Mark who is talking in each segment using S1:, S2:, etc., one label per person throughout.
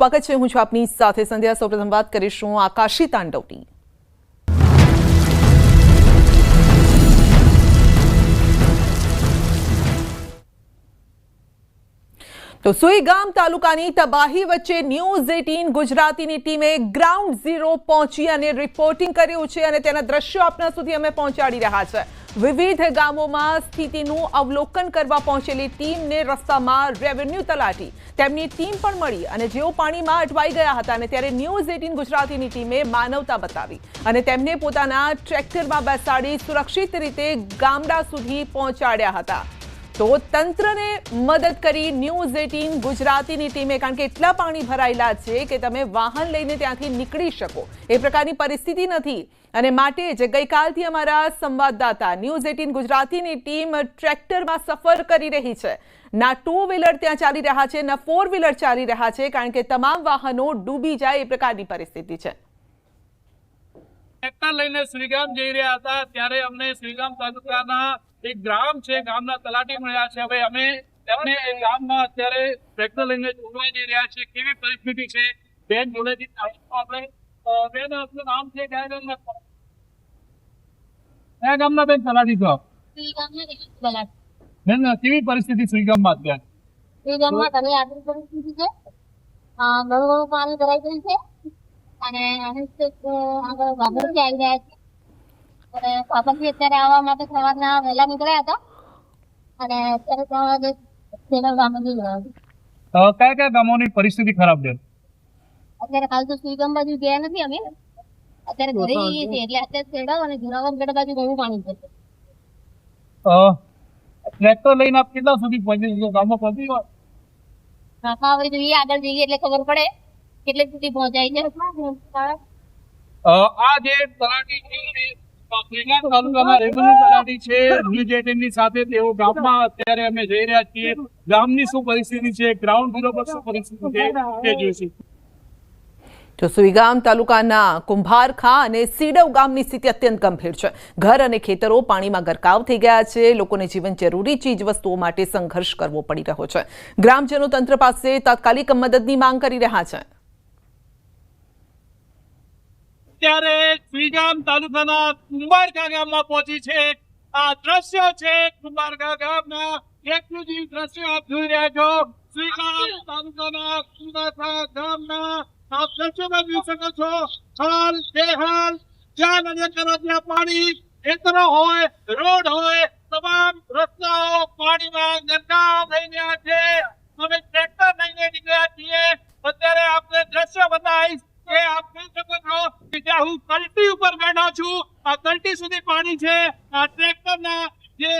S1: સ્વાગત છે, હું છું આપની સાથે સંધ્યા। સૌપ્રથમ વાત કરીશું આકાશી તાંડવની। તો સુઈગામ તાલુકાની તબાહી વચ્ચે ન્યૂઝ 18 ગુજરાતીની ટીમે ગ્રાઉન્ડ ઝીરો પહોંચી અને રિપોર્ટિંગ કર્યું છે અને તેના દ્રશ્યો આપના સુધી અમે પહોંચાડી રહ્યા છે। વિવિધ ગામોમાં સ્થિતિનું અવલોકન કરવા પહોંચેલી ટીમને રસ્તામાં રેવન્યુ તલાટી તેમની ટીમ પણ મળી અને જેઓ પાણીમાં અટવાઈ ગયા હતા અને ત્યારે ન્યૂઝ 18 ગુજરાતીની ટીમે માનવતા બતાવી અને તેમને પોતાના ટ્રેક્ટરમાં બેસાડી સુરક્ષિત રીતે ગામડા સુધી પહોંચાડ્યા હતા। તો તંત્રને મદદ કરી ન્યૂઝ 18 ગુજરાતીની ટીમે, કારણ કે એટલા પાણી ભરાયેલા છે કે તમે વાહન લઈને ત્યાંથી નીકળી શકો એ પ્રકારની પરિસ્થિતિ નથી અને માટે જ ગઈકાલથી અમારા સંવાદદાતા ન્યૂઝ 18 ગુજરાતીની ટીમ ટ્રેક્ટરમાં સફર કરી રહી છે। ના 2 વ્હીલર ત્યાં ચાલી રહ્યા છે, ના 4 વ્હીલર ચાલી રહ્યા છે, કારણ કે તમામ વાહનો ડૂબી જાય એ પ્રકારની પરિસ્થિતિ છે।
S2: ટ્રેક્ટર લઈને શ્રીગામ જઈ રહ્યા હતા ત્યારે અમને શ્રીગામ તાલુકાના એક ગામ છે, ગામના તલાટી મળ્યા છે। હવે અમે તેમને એ ગામમાં અત્યારે ટ્રેક્ટર લઈને જોડવા જઈ રહ્યા છીએ, કેવી પરિસ્થિતિ છે બેન જોડેથી આપણે બેન આપનું નામ છે, કયા ગામના બેન તલાટી છો? બેન કેવી પરિસ્થિતિ શ્રીગામમાં અત્યારે?
S3: શ્રીગામમાં ઘણી આગળ પરિસ્થિતિ છે, ઘણું પાણી ભરાઈ ગયું છે અને આગળ વાગડથી આવી રહ્યા છે અને વાપરથી અત્યારે આવવા માટે સવારના વહેલા નીકળ્યા હતા અને અત્યારે 3 વાગે ગામે જઈ રહ્યા છે।
S2: કયા કયા ગામોની પરિસ્થિતિ ખરાબ છે
S3: અત્યારે હાલ તો સુઈગામ બાજુ ગયા નથી અમે, અત્યારે ઘરે જઈએ છીએ એટલે અત્યારે સેડાવ અને જુનાગઢ ગઢ બાજુ ઘણું પાણી છે।
S2: ટ્રેક્ટર લઈને આપ કેટલા સુધી પહોંચી ગયો? ગામમાં પહોંચી ગયો?
S3: કાકા હવે જોઈએ, આગળ જઈએ એટલે ખબર પડે કેટલે સુધી પહોંચાય છે।
S2: આ જે તલાટી છે શ્રીગામ તાલુકાના રેવન્યુ તલાટી છે ન્યૂઝ 18 ની સાથે, તેઓ ગામમાં અત્યારે અમે જઈ રહ્યા છીએ। ગામની શું પરિસ્થિતિ છે, ગ્રાઉન્ડ ઝીરો પર શું પરિસ્થિતિ છે તે જોઈશું।
S1: તો સુઈગામ તાલુકાના કુંભારખા અને સીડવ ગામની સ્થિતિ અત્યંત ગંભીર છે। ઘર અને ખેતરો પાણીમાં ગરકાવ થઈ ગયા છે। લોકોને જીવન જરૂરી ચીજ વસ્તુઓ માટે સંઘર્ષ કરવો પડી રહ્યો છે। ગ્રામજનો તંત્ર પાસે તાત્કાલિક મદદની માંગ કરી રહ્યા છે।
S2: અત્યારે શ્રીગામ તાલુકાના કુંભારખા ગામમાં પહોંચી છે। આ દ્રશ્યો છે કુંભારખા ગામના એક્સક્લુઝિવ દ્રશ્યો આપ જોઈ રહ્યા છો। શ્રીગામ તાલુકાના કુંભારખા ગામના આપ દ્રશ્યોમાં જોઈ શકો છો। હાલ બેહાલ જ્યાં નજર કરો ત્યાં પાણી, ખેતરો હોય, રોડ હોય, તમામ રસ્તાઓ પાણીમાં ગરકાવ થઈ ગયા છે। અમે ટ્રેક્ટર લઈને નીકળ્યા છીએ। અત્યારે આપને દ્રશ્ય બતાવીશ કે આપ જોઈ શકો છો કે જ્યાં હું કલ્ટી ઉપર બેઠો છું, આ કલ્ટી સુધી પાણી છે, આ ટ્રેક્ટરના જે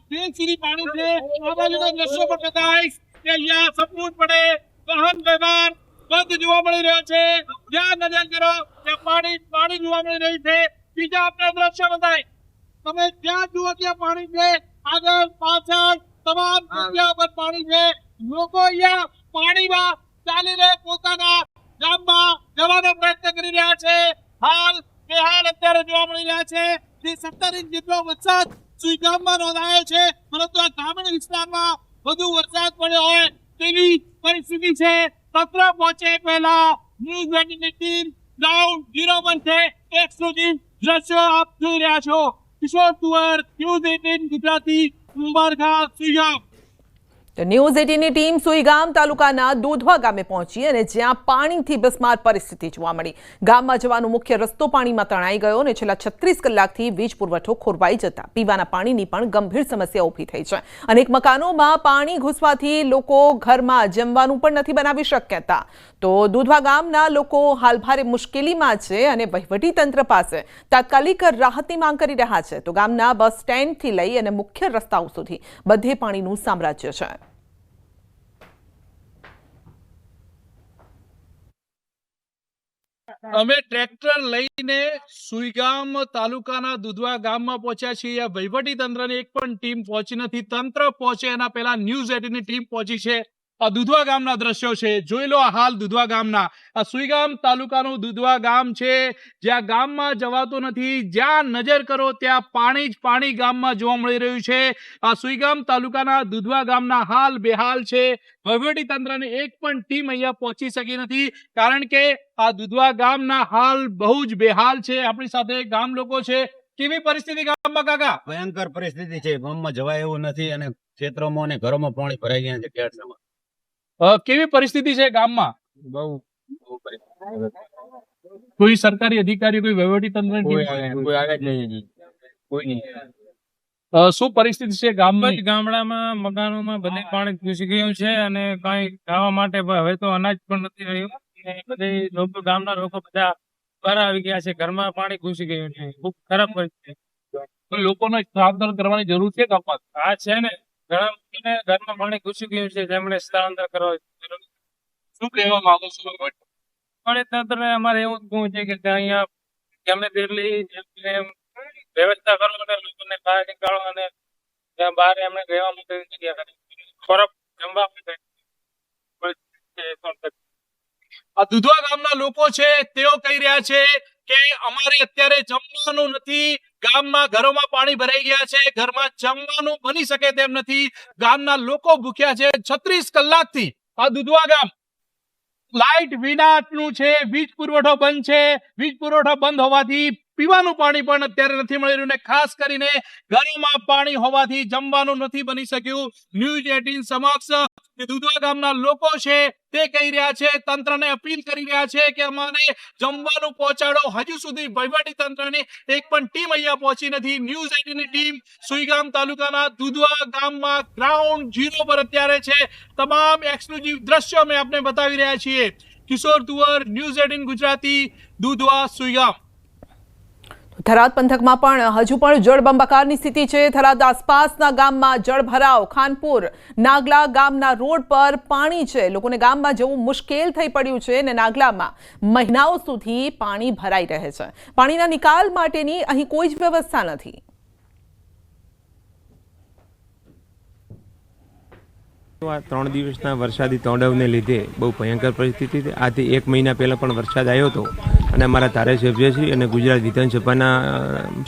S2: બેન સુધી પાણી છે। આ બાજુના દ્રશ્યો પણ બતાવીશ કે અહીંયા સંપૂર્ણપણે વાહન વ્યવહાર બંધ જોવા મળી રહ્યો છે। જ્યાં નજર કરો ત્યાં પાણી જોવા મળી રહ્યું છે। બીજા આપણે દ્રશ્ય બતાવીશ, તમે જ્યાં જુઓ ત્યાં પાણી છે, આગળ પાછળ તમામ જગ્યા પર પાણી છે। લોકો અહીંયા પાણીમાં ચાલીને પોતાના ગામમાં જવાનો પ્રયત્ન કરી રહ્યા છે। હાલ બેહાલ અત્યારે જોવા મળી રહ્યા છે। 17 ઇંચ જેટલો વરસાદ સુઈગામમાં નોંધાયો છે, પરંતુ આ ગ્રામીણ વિસ્તારમાં વધુ વરસાદ પડ્યો હોય તેવી પરિસ્થિતિ છે। તંત્ર પહોંચે પહેલા ન્યૂઝ 18 ની ટીમ ગ્રાઉન્ડ ઝીરો પર છે। એક્સક્લુઝિવ દ્રશ્યો આપ જોઈ રહ્યા છો। કિશોર કુંવર, ન્યૂઝ 18 ગુજરાતી, કુંભારખા, સુઈગામ।
S1: તો ન્યૂઝ 18ની ટીમ સુઈગામ તાલુકાના દોધવા ગામે પહોંચી અને જ્યાં પાણીથી બિસ્માર પરિસ્થિતિ જોવા મળી। ગામમાં જવાનો મુખ્ય રસ્તો પાણીમાં તણાઈ ગયો અને છેલ્લા 36 કલાકથી વીજ પુરવઠો ખોરવાઈ જતા પીવાના પાણીની પણ ગંભીર સમસ્યા ઊભી થઈ છે। અનેક મકાનોમાં પાણી ઘૂસવાથી લોકો ઘરમાં જમવાનું પણ નથી બનાવી શકતા। તો દોધવા ગામના લોકો હાલ ભારે મુશ્કેલીમાં છે અને વહીવટી તંત્ર પાસે તાત્કાલિક રાહતની માંગ કરી રહ્યા છે। તો ગામના બસ સ્ટેન્ડથી લઈ અને મુખ્ય રસ્તાઓ સુધી બધે પાણીનું સામ્રાજ્ય છે।
S2: અમે ટ્રેક્ટર લઈને સુઈગામ તાલુકાના દુધવા ગામમાં પહોંચ્યા છીએ। વહીવટી તંત્રની એક પણ ટીમ પહોંચી નથી। તંત્ર પહોંચે એના પહેલા ન્યૂઝ 18 ની ટીમ પહોંચી છે। આ દુધવા ગામના દ્રશ્યો છે. જોઈ લો આ હાલ દુધવા ગામના. આ સુઈગામ તાલુકાનું દુધવા ગામ છે, જ્યાં ગામમાં જવાતું નથી. જ્યાં નજર કરો ત્યાં પાણી જ પાણી ગામમાં જોવા મળી રહ્યું છે. આ સુઈગામ તાલુકાના દુધવા ગામના હાલ બેહાલ છે. વહીવટી તંત્રની એક પણ ટીમ અહીંયા પહોંચી શકી નથી, કારણ કે આ દુધવા ગામના હાલ બહુ જ બેહાલ છે. આપણી સાથે ગામ લોકો છે. કેવી પરિસ્થિતિ ગામમાં કાકા?
S4: ભયંકર પરિસ્થિતિ છે. ગામમાં જવાય એવું નથી અને ક્ષેત્રોમાં અને ઘરોમાં પાણી ભરાઈ ગયા છે. કેળસામાં
S2: કેવી પરિસ્થિતિ છે ગામમાં?
S4: બહુ
S2: કોઈ સરકારી અધિકારી, કોઈ વહીવટી તંત્ર
S4: કોઈ આવે જ નહીં. કોઈ નહીં.
S2: શું પરિસ્થિતિ છે ગામમાં?
S5: ગામડામાં મકાનોમાં બધે પાણી ઘૂસી ગયું છે અને કઈ ખાવા માટે હવે તો અનાજ પણ નથી રહ્યું. બધી લોકો, ગામના લોકો બધા બહાર આવી ગયા છે. ઘરમાં પાણી ઘૂસી ગયું છે. ખૂબ ખરાબ પરિસ્થિતિ.
S2: લોકોને સ્થળાંતર કરવાની જરૂર છે ગામમાં?
S5: આ છે ને, ઘણા લોકોને ઘરમાં પાણી ઘૂસી ગયું છે, જેમણે સ્થળાંતર કરવા જરૂર.
S2: શું કહેવા માંગો છો?
S5: પણ તંત્રને અમારે એવું જ કહું છે કે ત્યાં અહીંયા ગમે તેટલી વ્યવસ્થા કરો અને લોકોને બહાર નીકાળો અને ત્યાં બહાર એમને રહેવા માટે જગ્યા કરે, ખોરાક જમવા માટે.
S2: આ દુધવા ગામના લોકો છે, તેઓ કહી રહ્યા છે કે અમારે અત્યારે જમવાનું નથી. ગામમાં ઘરોમાં પાણી ભરાઈ ગયા છે, ઘરમાં જમવાનું બની શકે તેમ નથી. ગામના લોકો ભૂખ્યા છે. 36 કલાકથી આ દુધવા ગામ લાઇટ વિનાનું છે. વીજ પુરવઠો બંધ છે. વીજ પુરવઠો બંધ હોવાથી પીવાનું પાણી પણ અત્યારે નથી મળી રહ્યું, ને ખાસ કરીને ઘરોમાં પાણી હોવાથી જમવાનું નથી બની શક્યું. ન્યૂઝ 18 સમક્ષ દુધવા ગામના લોકો છે તે કહી રહ્યા છે, તંત્રને અપીલ કરી રહ્યા છે કે અમારે જમવાનું પહોંચાડો. હજુ સુધી વહીવટી તંત્રની એક પણ ટીમ અહીંયા પહોંચી નથી. ન્યૂઝ 18 ની ટીમ સુઈગામ તાલુકાના દુધવા ગામમાં ગ્રાઉન્ડ ઝીરો પર અત્યારે છે. તમામ એક્સક્લુઝિવ દ્રશ્યો અમે આપને બતાવી રહ્યા છીએ. કિશોર તુવર, ન્યૂઝ 18 ગુજરાતી, દુધવા, સુઈગામ.
S1: થરાદ પંથકમાં પણ હજુ પણ જળબંબાકારની સ્થિતિ છે. થરાદ આસપાસના ગામમાં જળભરાવ. ખાનપુર નાગલા ગામના રોડ પર પાણી છે. લોકોને ગામમાં જવું મુશ્કેલ થઈ પડ્યું છે અને નાગલામાં મહિનાઓ સુધી પાણી ભરાઈ રહે છે. પાણીના નિકાલ માટેની અહીં કોઈ જ વ્યવસ્થા નથી.
S6: આ 3 દિવસના વરસાદી તોડવને લીધે બહુ ભયંકર પરિસ્થિતિ છે. આજથી 1 મહિના પહેલાં પણ વરસાદ આવ્યો હતો અને અમારા ધારાસભ્યશ્રી અને ગુજરાત વિધાનસભાના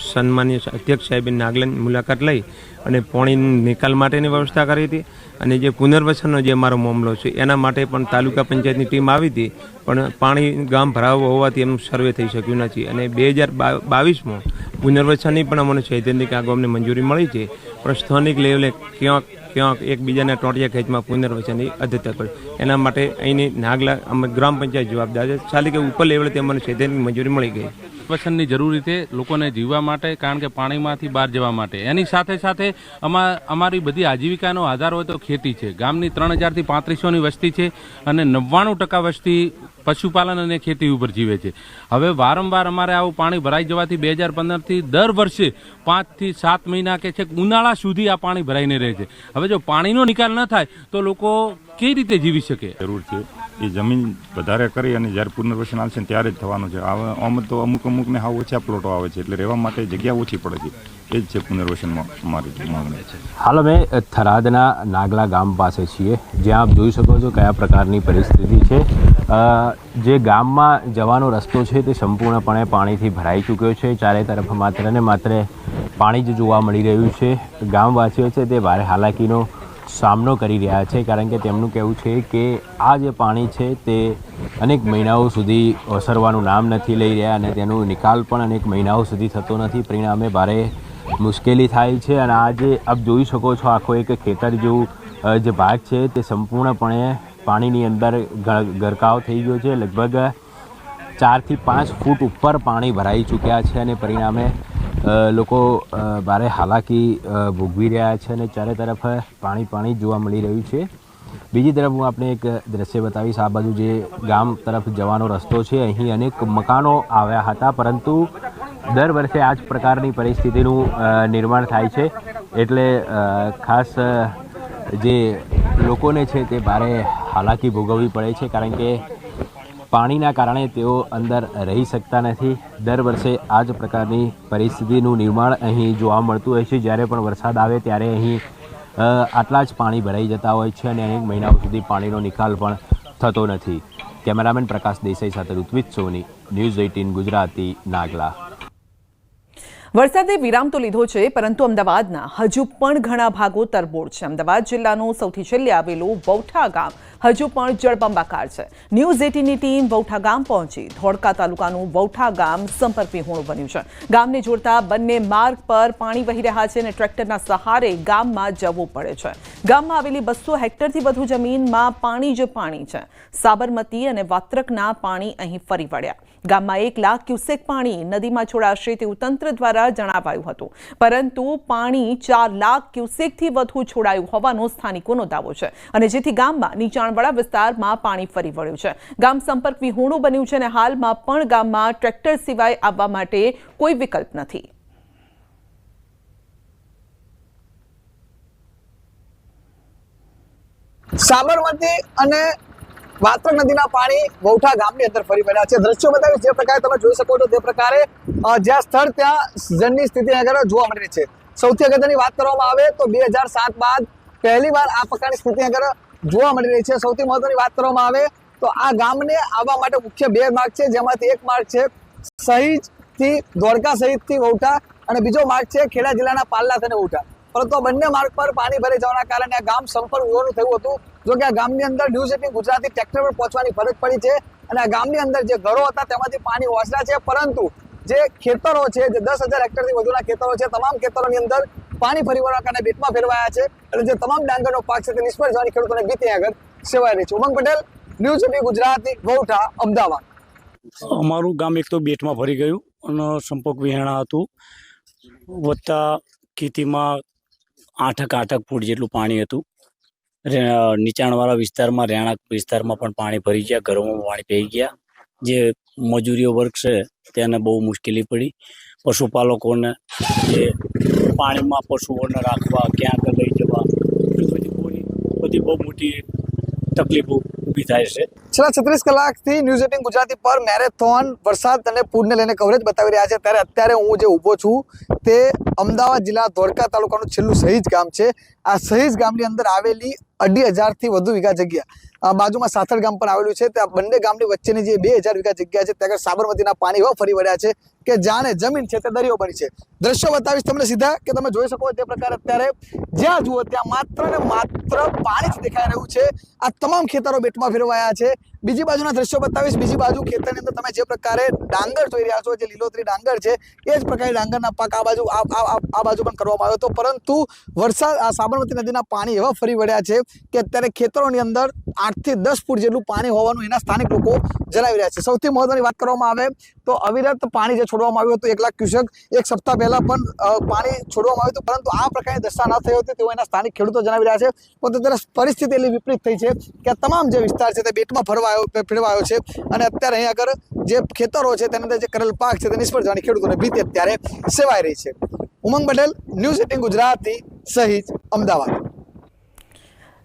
S6: સન્માનીય અધ્યક્ષ સાહેબે નાગલાની મુલાકાત લઈ અને પાણી નિકાલ માટેની વ્યવસ્થા કરી હતી. અને જે પુનર્વસનનો જે અમારો મામલો છે એના માટે પણ તાલુકા પંચાયતની ટીમ આવી હતી, પણ પાણી ગામ ભરાવો હોવાથી એનું સર્વે થઈ શક્યું નથી. અને 2022માં પુનર્વસનની પણ અમને સૈદ્ધાંતિક આ ગામને મંજૂરી મળી છે, પણ સ્થાનિક લેવલે ક્યાંક એકબીજાના ટોટિયા ખેંચમાં પુનર્વસનની અધ્ધતા કરી. એના માટે અહીંની નાગલા અમે ગ્રામ પંચાયત જવાબદાર છે. ખાલી કે ઉપર લેવલે અમને સૈદ્ધાંતિક મંજૂરી મળી ગઈ.
S7: વસનની જરૂરી છે લોકોને જીવવા માટે, કારણ કે પાણીમાંથી બહાર જવા માટે. એની સાથે સાથે અમારી બધી આજીવિકાનો આધાર હોય તો ખેતી છે. ગામની 3000 થી 3500ની વસ્તી છે અને 99% વસ્તી પશુપાલન અને ખેતી ઉપર જીવે છે. હવે વારંવાર અમારે આવું પાણી ભરાઈ જવાથી 2015થી દર વર્ષે 5 થી 7 મહિના કે છે ઉનાળા સુધી આ પાણી ભરાઈને રહે છે. હવે જો પાણીનો નિકાલ ન થાય તો લોકો કઈ રીતે જીવી શકે?
S8: જરૂર છે એ જમીન વધારે કરી અને જ્યારે પુનર્વસન આવશે ત્યારે જ થવાનું છે. આમ તો અમુકને હાવ ઓછા પ્લોટો આવે છે, એટલે રહેવા માટે જગ્યા ઓછી પડે છે. એ જ છે પુનર્વસનમાં અમારી માંગણી છે.
S9: હાલ અમે થરાદના નાગલા ગામ પાસે છીએ, જ્યાં આપ જોઈ શકો છો કયા પ્રકારની પરિસ્થિતિ છે. જે ગામમાં જવાનો રસ્તો છે તે સંપૂર્ણપણે પાણીથી ભરાઈ ચૂક્યો છે. ચારે તરફ માત્ર ને માત્ર પાણી જ જોવા મળી રહ્યું છે. ગામવાસીઓ છે તે ભારે હાલાકીનો સામનો કરી રહ્યા છે, કારણ કે તેમનું કહેવું છે કે આ જે પાણી છે તે અનેક મહિનાઓ સુધી ઓસરવાનું નામ નથી લઈ રહ્યા અને તેનો નિકાલ પણ અનેક મહિનાઓ સુધી થતો નથી. પરિણામે ભારે મુશ્કેલી થાય છે. અને આજે આપ જોઈ શકો છો આખો એક ખેતર જેવું જે ભાગ છે તે સંપૂર્ણપણે પાણીની અંદર ગરકાવ થઈ ગયો છે. લગભગ 4 થી 5 ફૂટ ઉપર પાણી ભરાઈ ચૂક્યા છે અને પરિણામે લોકો ભારે હાલાકી ભોગવી રહ્યા છે અને ચારે તરફ પાણી જોવા મળી રહ્યું છે. બીજી તરફ હું આપણે એક દ્રશ્ય બતાવીશ. આ બાજુ જે ગામ તરફ જવાનો રસ્તો છે, અહીં અનેક મકાનો આવ્યા હતા, પરંતુ દર વર્ષે આ જ પ્રકારની પરિસ્થિતિનું નિર્માણ થાય છે. એટલે ખાસ જે લોકોને છે તે ભારે હાલાકી ભોગવવી પડે છે, કારણ કે પાણીના કારણે તેઓ અંદર રહી શકતા નથી. દર વર્ષે આ જ પ્રકારની પરિસ્થિતિનું નિર્માણ અહીં જોવા મળતું હોય છે. જ્યારે પણ વરસાદ આવે ત્યારે અહીં આટલા જ પાણી ભરાઈ જતા હોય છે અને અનેક મહિનાઓ સુધી પાણીનો નિકાલ પણ થતો નથી. કેમેરામેન પ્રકાશ દેસાઈ સાથે ઋત્વિજ સોની, ન્યૂઝ 18 ગુજરાતી, નાગલા.
S1: વરસાદે વિરામ તો લીધો છે, પરંતુ અમદાવાદના હજુ પણ ઘણા ભાગો તરબોળ છે. અમદાવાદ જિલ્લાનું સૌથી છેલ્લે આવેલું વૌઠા ગામ હજુ પણ જળબંબાકાર છે. ન્યૂઝ 18ની ટીમ વૌઠા ગામ પહોંચી. ધોળકા તાલુકાનું વૌઠા ગામ સંપર્ક વિહોણું બન્યું છે. ગામને જોડતા બંને માર્ગ પર પાણી વહી રહ્યા છે અને ટ્રેક્ટરના સહારે ગામમાં જવું પડે છે. ગામમાં આવેલી 200 હેક્ટરથી વધુ જમીનમાં પાણી જ પાણી છે. સાબરમતી અને વાત્રકના પાણી અહીં ફરી વળ્યા. ગામમાં 1 લાખ ક્યુસેક પાણી નદીમાં છોડાશે તેવું તંત્ર દ્વારા જણાવાયું હતું, પરંતુ પાણી 4 લાખ ક્યુસેકથી વધુ છોડાયું હોવાનો સ્થાનિકોનો દાવો છે અને જેથી ગામમાં નીચાણવાળા વિસ્તારમાં પાણી ફરી વળ્યું છે. ગામ સંપર્ક વિહોણું બન્યું છે અને હાલમાં પણ ગામમાં ટ્રેક્ટર સિવાય આવવા માટે કોઈ વિકલ્પ નથી.
S10: સાબરમતી અને વાત્રક નદીના પાણી વૌઠા ગામની અંદર ફરી વળ્યા છે. દ્રશ્યો બતાવીશ જે પ્રકારે તમે જોઈ શકો છો તે પ્રકારે જ્યાં સ્થળ ત્યાં જળની સ્થિતિ આગળ જોવા મળી રહી છે. સૌથી અગત્યની વાત કરવામાં આવે તો 2007 બાદ પહેલીવાર આ પ્રકારની સ્થિતિ આગળ જોવા મળી રહી છે. સૌથી મહત્વની વાત કરવામાં આવે તો આ ગામને આવવા માટે મુખ્ય 2 માર્ગ છે, જેમાંથી એક માર્ગ છે સહીજથી ધોળકા સહિતથી વૌઠા અને બીજો માર્ગ છે ખેડા જિલ્લાના પાલ્લા થઈને વૌઠા. પરંતુ આ બંને માર્ગ પર પાણી ભરાઈ જવાના કારણે આ ગામ સંપર્ક વિહોણું થયું હતું. જો કે આ ગામની અંદર ન્યૂઝ 18 ગુજરાતી ટ્રેક્ટર પર પહોંચવાની ફરજ પડી છે અને આ ગામની અંદર જે ઘરો હતા તેમાંથી પાણી ઓસર્યા છે, પરંતુ જે ખેતરો છે, જે 10,000 હેક્ટરથી વધુના ખેતરો છે, તમામ ખેતરોની અંદર પાણી ફરી વળવાના કારણે બેટમાં ફેરવાયા છે અને જે તમામ ડાંગરનો પાક છે તે નિષ્ફળ જવાની ખેડૂતોને ભીતિ આગળ સેવાઈ રહી છે. ઉમંગ પટેલ, ન્યૂઝ 18 ગુજરાતી, વૌઠા, અમદાવાદ.
S11: અમારું ગામ એક તો બેટમાં ભરી ગયું અને સંપર્ક વિહોણા હતું. વત્તા ખેતીમાં 8 ફૂટ જેટલું પાણી હતું. નીચાણવાળા વિસ્તારમાં, રહેણાંક વિસ્તારમાં પણ પાણી ભરી ગયા, ઘરોમાં પાણી પી ગયા. જે મજૂરીઓ વર્ગ છે તેને બહુ મુશ્કેલી પડી. પશુપાલકોને જે પાણીમાં પશુઓને રાખવા, ક્યાંક લઈ જવા, બધી બહુ મોટી તકલીફો ઊભી થાય છે.
S10: છેલ્લા 36 કલાકથી ન્યૂઝ 18 ગુજરાતી પર મેરેથોન વરસાદ અને પૂરને લઈને કવરેજ બતાવી રહ્યા છે. ત્યારે અત્યારે હું જે ઊભો છું તે અમદાવાદ જિલ્લા ધોળકા તાલુકાનું છેલ્લું સહીજ ગામ છે. આ સહીજ ગામની અંદર આવેલી 2,500થી વધુ વીઘા જગ્યા બાજુમાં સાથળ ગામ પણ આવેલું છે. ત્યાં બંને ગામની વચ્ચેની જે 2,000 વીઘા જગ્યા છે ત્યાં સાબરમતીના પાણી એવા ફરી વળ્યા છે કે જાણે જમીન છે તે દરિયો બની છે. દ્રશ્યો બતાવીશ તમને સીધા કે તમે જોઈ શકો તે પ્રકારે અત્યારે જ્યાં જુઓ ત્યાં માત્ર ને માત્ર પાણી જ દેખાઈ રહ્યું છે. આ તમામ ખેતરો બેટમાં ફેરવાયા છે. બીજી બાજુના દ્રશ્યો બતાવીશ. બીજી બાજુ ખેતરની અંદર તમે જે પ્રકારે ડાંગર જોઈ રહ્યા છો, જે લીલોતરી ડાંગર છે, એ જ પ્રકારે ડાંગરના પાક આ બાજુ પણ કરવામાં આવ્યો હતો, પરંતુ વરસાદ આ સાબરમતી નદીના પાણી એવા ફરી વળ્યા છે કે અત્યારે ખેતરોની અંદર 8 થી 10 ફૂટ જેટલું પાણી હોવાનું એના સ્થાનિક લોકો જણાવી રહ્યા છે. સૌથી મહત્વની વાત કરવામાં આવે તો અવિરત પાણી જે છોડવામાં આવ્યું હતું 1 લાખ ક્યુસેક એક સપ્તાહ પહેલા પણ પાણી છોડવામાં આવ્યું હતું, પરંતુ આ પ્રકારની દશા ન થઈ હતી તેઓ એના સ્થાનિક ખેડૂતો જણાવી રહ્યા છે. પરંતુ અત્યારે પરિસ્થિતિ એટલી વિપરીત થઈ છે કે આ તમામ જે વિસ્તાર છે તે બેટમાં ફેરવાયો છે અને અત્યારે અહીંયા આગળ જે ખેતરો છે તેની અંદર જે કરેલ પાક છે તે નિષ્ફળ જવાની ખેડૂતોને ભીતિ અત્યારે સેવાઈ રહી છે. ઉમંગ પટેલ, ન્યૂઝ 18 ગુજરાતી, સહીજ, અમદાવાદ.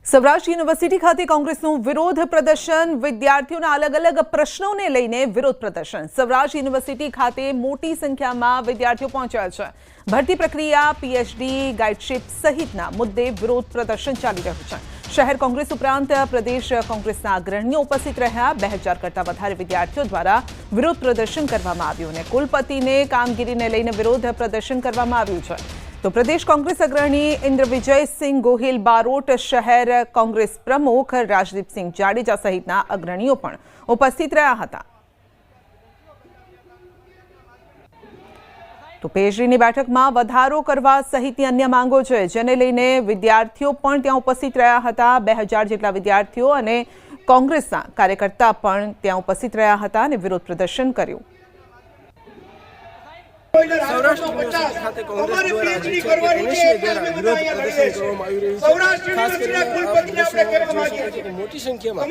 S1: સૌરાષ્ટ્ર યુનિવર્સિટી ખાતે કોંગ્રેસનું વિરોધ પ્રદર્શન. વિદ્યાર્થીઓના અલગ પ્રશ્નોને લઈને વિરોધ પ્રદર્શન. સૌરાષ્ટ્ર યુનિવર્સિટી ખાતે મોટી સંખ્યામાં વિદ્યાર્થીઓ પહોંચ્યા છે. ભરતી પ્રક્રિયા, પીએચડી, ગાઈડશીપ સહિતના મુદ્દે વિરોધ પ્રદર્શન ચાલી રહ્યું છે. શહેર કોંગ્રેસ ઉપરાંત પ્રદેશ કોંગ્રેસના અગ્રણીઓ ઉપસ્થિત રહ્યા. 2000 કરતાં વધારે વિદ્યાર્થીઓ દ્વારા વિરોધ પ્રદર્શન કરવામાં આવ્યું અને કુલપતિને કામગીરીને લઈને વિરોધ પ્રદર્શન કરવામાં આવ્યું છે. તો પ્રદેશ કોંગ્રેસ અગ્રણી ઇન્દ્રવિજયસિંહ ગોહિલ બારોટ, શહેર કોંગ્રેસ પ્રમુખ રાજદીપસિંહ જાડેજા સહિતના અગ્રણીઓ પણ ઉપસ્થિત રહ્યા હતા. તો પીએચડીની બેઠકમાં વધારો કરવા સહિતની અન્ય માંગો છે, જેને લઈને વિદ્યાર્થીઓ પણ ત્યાં ઉપસ્થિત રહ્યા હતા. 2000 જેટલા વિદ્યાર્થીઓ અને કોંગ્રેસના કાર્યકર્તા પણ ત્યાં ઉપસ્થિત રહ્યા હતા અને વિરોધ પ્રદર્શન કર્યું.
S12: સૌરાષ્ટ્ર યુનિવર્સિટી ખાતે કોંગ્રેસ દ્વારા વિરોધ પ્રદર્શન કરવામાં આવી રહ્યું છે. ખાસ કરીને મોટી સંખ્યામાં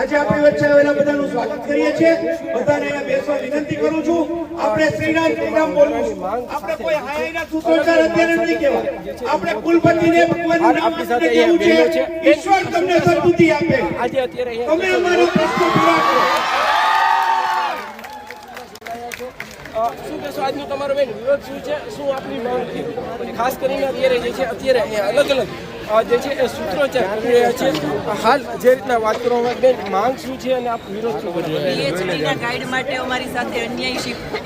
S2: આજે આપણી વચ્ચે આવેલા બધાનું સ્વાગત કરીએ છીએ. બધાને અહીંયા બેસવા વિનંતી કરું છું. આપણે શ્રીરામ બોલવું છે. આપણે કોઈ હાયના સૂત્રોચ્ચાર અત્યારે નથી કહેવા. આપણે કુલપતિને ભગવાનનું નામ આપીને કહેવું છે, ઈશ્વર તમને સદબુદ્ધિ આપે.
S12: આજે અત્યારે
S2: તમે અમારો પ્રશ્ન પૂરા કરો.
S12: શું કહેશો આજનો તમારો બેન વિરોધ શું છે, શું આપની માંગ છે? ખાસ કરીને અત્યારે જે છે અલગ અલગ જે છે એ સૂત્રોચ્ચાર કરી રહ્યા છે. હાલ જે રીતના વાત કરવામાં બેન માંગ શું છે અને આપ વિરોધ શું કરી રહ્યા છો?
S13: પીએચડીના ગાઈડ માટે અમારી સાથે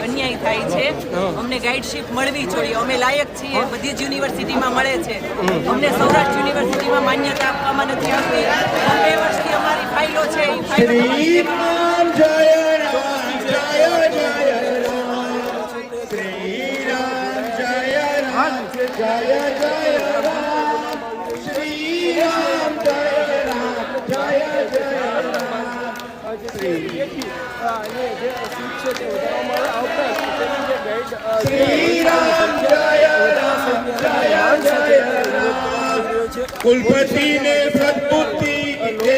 S13: અન્યાય થાય છે. અમને ગાઈડશીપ મળવી જોઈએ. અમે લાયક છીએ, બધી જ યુનિવર્સિટીમાં મળે છે. અમને સૌરાષ્ટ્ર યુનિવર્સિટીમાં માન્યતા આપવામાં નથી આવતી. 2 વર્ષથી અમારી ફાઇલો છે એ ફાઇલો
S2: कुलपति ने सद्बुद्धि दे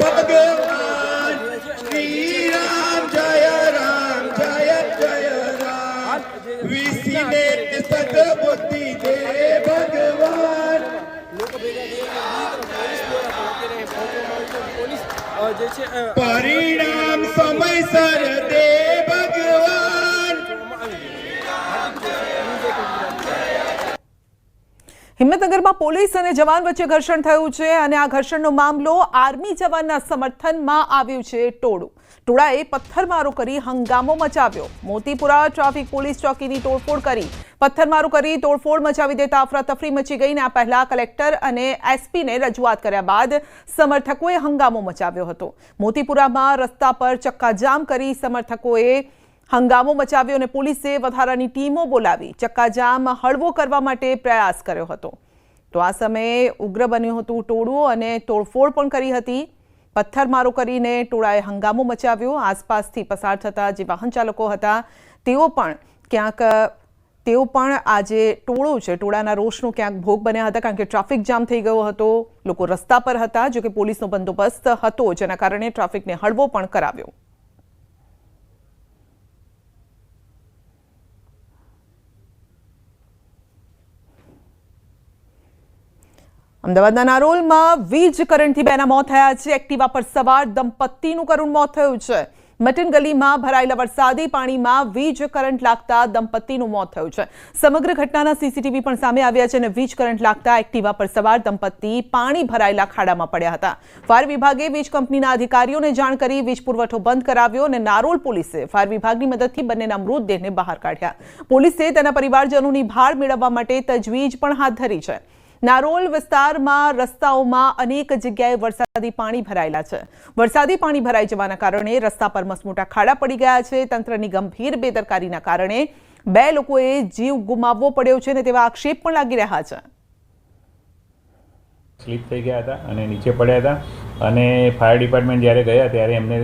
S2: भगवान श्री राम जय राम वीसी ने सद्बुद्धि दे भगवान. परिणाम समयसर दे भगवान.
S1: હિંમતનગરમાં પોલીસ અને જવાન વચ્ચે ઘર્ષણ થયું છે અને આ ઘર્ષણનો મામલો આર્મી જવાનના સમર્થનમાં આવ્યું છે. ટોળાએ પથ્થરમારો કરી હંગામો મચાવ્યો. મોતીપુરા ટ્રાફિક પોલીસ ચોકીની તોડફોડ કરી પથ્થરમારો કરી તોડફોડ મચાવી દેતા અફરાતફરી મચી ગઈ. આ પહેલા કલેક્ટર અને એસપીને રજૂઆત કર્યા બાદ સમર્થકોએ હંગામો મચાવ્યો હતો. મોતીપુરામાં રસ્તા પર ચક્કાજામ કરી સમર્થકોએ હંગામો મચાવ્યો અને પોલીસે વધારાની ટીમો બોલાવી ચક્કાજામ હળવો કરવા માટે પ્રયાસ કર્યો હતો. તો આ સમયે ઉગ્ર બન્યું હતું ટોળું અને તોડફોડ પણ કરી હતી. પથ્થરમારો કરીને ટોળાએ હંગામો મચાવ્યો. આસપાસથી પસાર થતા જે વાહન ચાલકો હતા તેઓ પણ આ જે ટોળો છે ટોળાના રોષનો ક્યાંક ભોગ બન્યા હતા, કારણ કે ટ્રાફિક જામ થઈ ગયો હતો. લોકો રસ્તા પર હતા, જો કે પોલીસનો બંદોબસ્ત હતો, જેના કારણે ટ્રાફિકને હળવો પણ કરાવ્યો. અમદાવાદના નારોલમાં વીજ કરંટથી 2ના મોત થયા છે. એક્ટિવા પર સવાર દંપતીનું કરુણ મોત થયું છે. મટન ગલીમાં ભરાયેલા વરસાદી પાણીમાં વીજ કરંટ લાગતા દંપતીનું મોત થયું છે. સમગ્ર ઘટનાના સીસીટીવી પણ સામે આવ્યા છે અને વીજ કરંટ લાગતા એક્ટિવા પર સવાર દંપતી પાણી ભરાયેલા ખાડામાં પડ્યા હતા. ફાયર વિભાગે વીજ કંપનીના અધિકારીઓને જાણ કરી વીજ પુરવઠો બંધ કરાવ્યો અને નારોલ પોલીસે ફાયર વિભાગની મદદથી બંનેના મૃતદેહને બહાર કાઢ્યા. પોલીસે તેના પરિવારજનોની ભાળ મેળવવા માટે તજવીજ પણ હાથ ધરી છે. નારોલ વિસ્તારમાં રસ્તાઓમાં અનેક જગ્યાએ વરસાદી પાણી ભરાયેલા છે. વરસાદી પાણી ભરાઈ જવાના કારણે રસ્તા પર મસમોટા ખાડા પડી ગયા છે. તંત્રની ગંભીર બેદરકારીના કારણે 2 લોકોએ જીવ ગુમાવવો પડ્યો છે અને તેવા આક્ષેપ પણ લાગી રહ્યા છે.
S14: સ્લીપ થઈ ગયા હતા અને નીચે પડ્યા હતા અને ફાયર ડિપાર્ટમેન્ટ જ્યારે ગયા ત્યારે એમને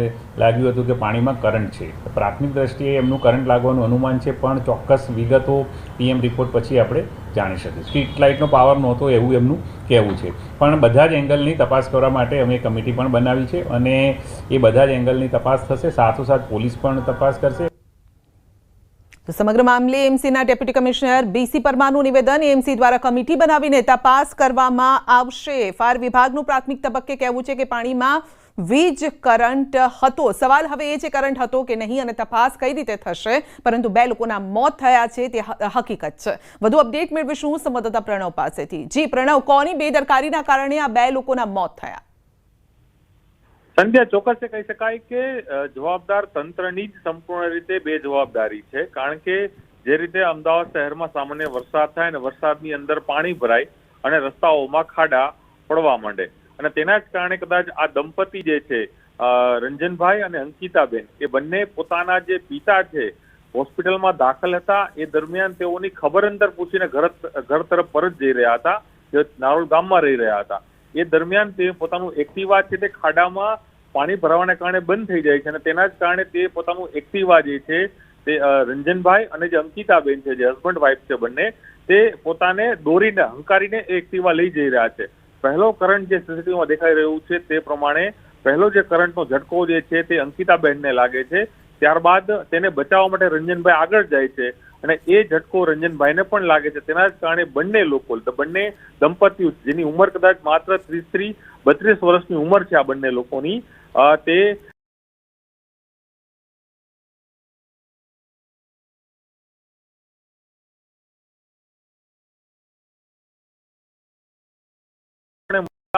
S14: લાગ્યું હતું કે પાણીમાં કરંટ છે. પ્રાથમિક દ્રષ્ટિએ એમનું કરંટ લાગવાનું અનુમાન છે, પણ ચોક્કસ વિગતો પીએમ રિપોર્ટ પછી આપણે જાણી શકીએ. સ્ટ્રીટ લાઇટનો પાવર નહોતો એવું એમનું કહેવું છે. પણ બધા જ એંગલની તપાસ કરવા માટે અમે કમિટી પણ બનાવી છે અને એ બધા જ એંગલની તપાસ થશે. સાથોસાથ પોલીસ પણ તપાસ કરશે.
S1: સમગ્ર મામલે એમસીના ડેપ્યુટી કમિશનર બીસી પરમારનું નિવેદન. એમસી દ્વારા કમિટી બનાવીને તપાસ કરવામાં આવશે. ફાયર વિભાગનું પ્રાથમિક તબક્કે કહેવું છે કે પાણીમાં વીજ કરંટ હતો. સવાલ હવે એ છે કરંટ હતો કે નહીં અને તપાસ કઈ રીતે થશે, પરંતુ 2 લોકોના મોત થયા છે તે હકીકત છે. વધુ અપડેટ મેળવીશું સંવાદદાતા પ્રણવ પાસેથી. જી પ્રણવ, કોની બેદરકારીના કારણે આ 2 લોકોના મોત થયા?
S15: સંધ્યા, ચોક્કસ કહી શકાય કે જવાબદાર તંત્રની જ સંપૂર્ણ રીતે બેજવાબદારી છે. કારણ કે જે રીતે અમદાવાદ શહેરમાં સામાન્ય વરસાદ થાય અને વરસાદની અંદર પાણી ભરાય અને રસ્તાઓમાં ખાડા પડવા માંડે અને તેના જ કારણે કદાચ આ દંપતી જે છે રંજનભાઈ અને અંકિતાબેન, એ બંને પોતાના જે પિતા છે હોસ્પિટલમાં દાખલ હતા એ દરમિયાન તેઓની ખબર અંતર પૂછીને ઘર તરફ પરત જઈ રહ્યા હતા, જે નારોલ ગામમાં રહી રહ્યા હતા. એ દરમિયાન તે પોતાનું એક્ટિવા છે તે ખાડામાં પાણી ભરાવાને કારણે બંધ થઈ જાય છે અને તેના જ કારણે તે પોતાનું એક્ટિવા જે છે તે રંજનભાઈ અને જે અંકિતાબેન છે, જે હસબન્ડ વાઇફ છે બંને, તે પોતાને દોરીને હંકારીને એક્ટિવા લઈ જઈ રહ્યા છે. પહેલો કરંટ જે સીસીટીવીમાં દેખાઈ રહ્યું છે તે પ્રમાણે પહેલો જે કરંટનો ઝટકો જે છે તે અંકિતાબેનને લાગે છે. ત્યારબાદ તેને બચાવવા માટે રંજનભાઈ આગળ જાય છે અને એ ઝટકો રંજનભાઈને પણ લાગે છે. તેના જ કારણે બંને લોકો, બંને દંપતીઓ જેની ઉંમર કદાચ માત્ર 30-32 વર્ષની ઉંમર છે આ બંને લોકોની, તે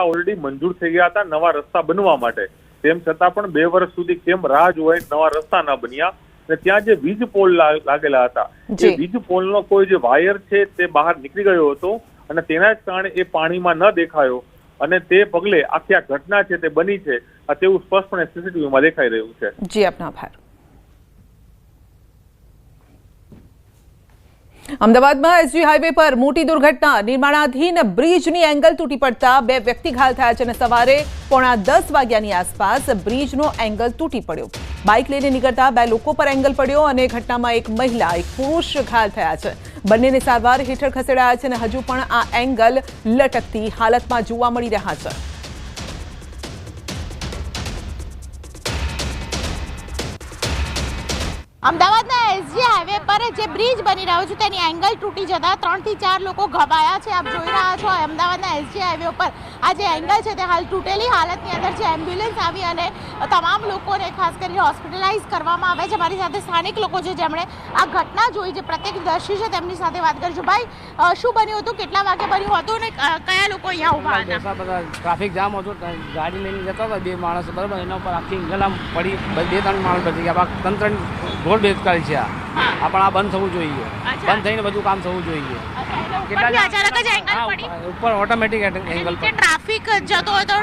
S15: ઓલરેડી મંજૂર થઈ ગયા હતા નવા રસ્તા બનવા માટે, તેમ છતાં પણ 2 વર્ષ સુધી કેમ રાહ જોવાય, નવા રસ્તા ના બન્યા. અને ત્યાં જે વીજ પોલ લાગેલા હતા, એ વીજ પોલનો કોઈ જે વાયર છે તે બહાર નીકળી ગયો હતો અને તેના જ કારણે એ પાણીમાં ન દેખાયો અને તે પગલે આખી આ ઘટના છે તે બની છે, તેવું સ્પષ્ટપણે સીસીટીવીમાં દેખાઈ રહ્યું છે.
S1: જી, આપનો આભાર. અમદાવાદમાં એસજી હાઈવે પર મોટી દુર્ઘટના. નિર્માણાધીન બ્રિજની એંગલ તૂટી પડતા 2 વ્યક્તિ ઘાયલ થયા છે અને સવારે 9:45 વાગ્યાની આસપાસ બ્રિજનો એંગલ તૂટી પડ્યો. બાઇક લઈને નીકળતા 2 લોકો પર એંગલ પડ્યો અને ઘટનામાં એક મહિલા, એક પુરુષ ઘાયલ થયા છે. બંનેને સારવાર હેઠળ ખસેડાયા છે અને હજુ પણ આ એંગલ લટકતી હાલતમાં જોવા મળી રહ્યા છે.
S16: અમદાવાદના એસજી હાઈવે પર જે બ્રિજ બની રહ્યો છે તેની એંગલ તૂટી જતા 3 થી 4 લોકો ઘવાયા છે. આપ જોઈ રહ્યા છો અમદાવાદના એસજી હાઈવે ઉપર આ જે એંગલ છે તે હાલ તૂટેલી હાલતની અંદર છે. એમ્બ્યુલન્સ આવી અને તમામ લોકોને ખાસ કરીને હોસ્પિટલાઇઝ કરવામાં આવે છે. મારી સાથે સ્થાનિક લોકો છે જેમણે આ ઘટના જોઈ, જે પ્રત્યક્ષદર્શી છે તેમની સાથે વાત કરીશું. ભાઈ, શું બન્યું હતું, કેટલા વાગે બન્યું હતું અને કયા લોકો અહીંયા ઉભા હતા?
S17: બધા ટ્રાફિક જામ હતું, ગાડી લઈને જતા હતા 2 માણસો, બરાબર, એના ઉપર આખી એંગલ આમ પડી, 2-3 માણસ બચી ગયા. તંત્રની ઘોર બેદરકારી છે આ, પણ આ બંધ થવું જોઈએ, બંધ થઈને બધું કામ થવું જોઈએ. ઉપર ઓટોમેટિક એંગલ પર
S16: ટ્રાફિક જતો હતો,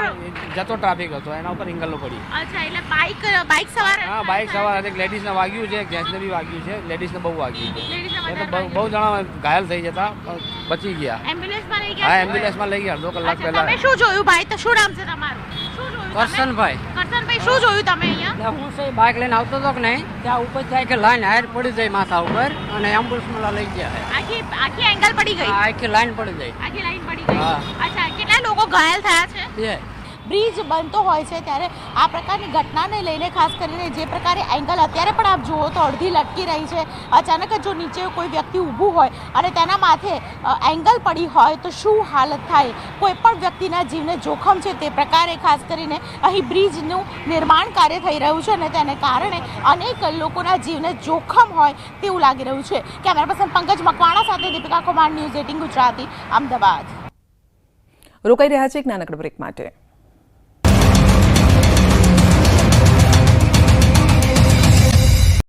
S17: ટ્રાફિક હતો, એના ઉપર એંગલ પડી.
S16: અચ્છા, એટલે બાઇક સવાર?
S17: હા, બાઇક સવાર હતી. લેડીઝને વાગ્યું છે, જેન્ટ્સને બી વાગ્યું છે. લેડીઝને બહુ વાગ્યું છે, એટલે બહુ જણા ઘાયલ થઈ જતા, બચી ગયા.
S16: એમ્બ્યુલન્સમાં લઈ ગયા?
S17: હા, એમ્બ્યુલન્સમાં લઈ ગયા 2 કલાક પહેલા.
S16: તમે શું જોયું ભાઈ? તો શું નામ છે તમારું?
S17: કરશનભાઈ.
S16: કરશનભાઈ, શું જોયું તમે અહીંયા?
S17: હું છે બાઇક લઈને આવતો હતો કે નહીં, ત્યાં ઉપર થાય કે લાઈન હાયર પડી જાય માથા ઉપર અને એમ્બ્યુલન્સમાં લઈ ગયા.
S16: આખી એંગલ પડી ગઈ?
S17: આખી લાઈન પડી જાય.
S16: આખી લાઈન પડી ગઈ. અચ્છા, કેટલા લોકો ઘાયલ થયા છે? બ્રિજ બનતો હોય છે ત્યારે આ પ્રકારની ઘટનાને લઈને ખાસ કરીને જે પ્રકારે એંગલ અત્યારે પણ આપ જુઓ તો અડધી લટકી રહી છે. અચાનક જ જો નીચે કોઈ વ્યક્તિ ઊભું હોય અને તેના માથે એંગલ પડી હોય તો શું હાલત થાય? કોઈ પણ વ્યક્તિના જીવને જોખમ છે તે પ્રકારે ખાસ કરીને અહીં બ્રિજનું નિર્માણ કાર્ય થઈ રહ્યું છે અને તેને કારણે અનેક લોકોના જીવને જોખમ હોય તેવું લાગી રહ્યું છે. કેમેરા પર્સન પંકજ મકવાણા સાથે દીપિકા કુમાર, ન્યૂઝ 18 ગુજરાતી, અમદાવાદ.
S1: રોકાઈ રહ્યા છે એક નાનકડો બ્રેક માટે.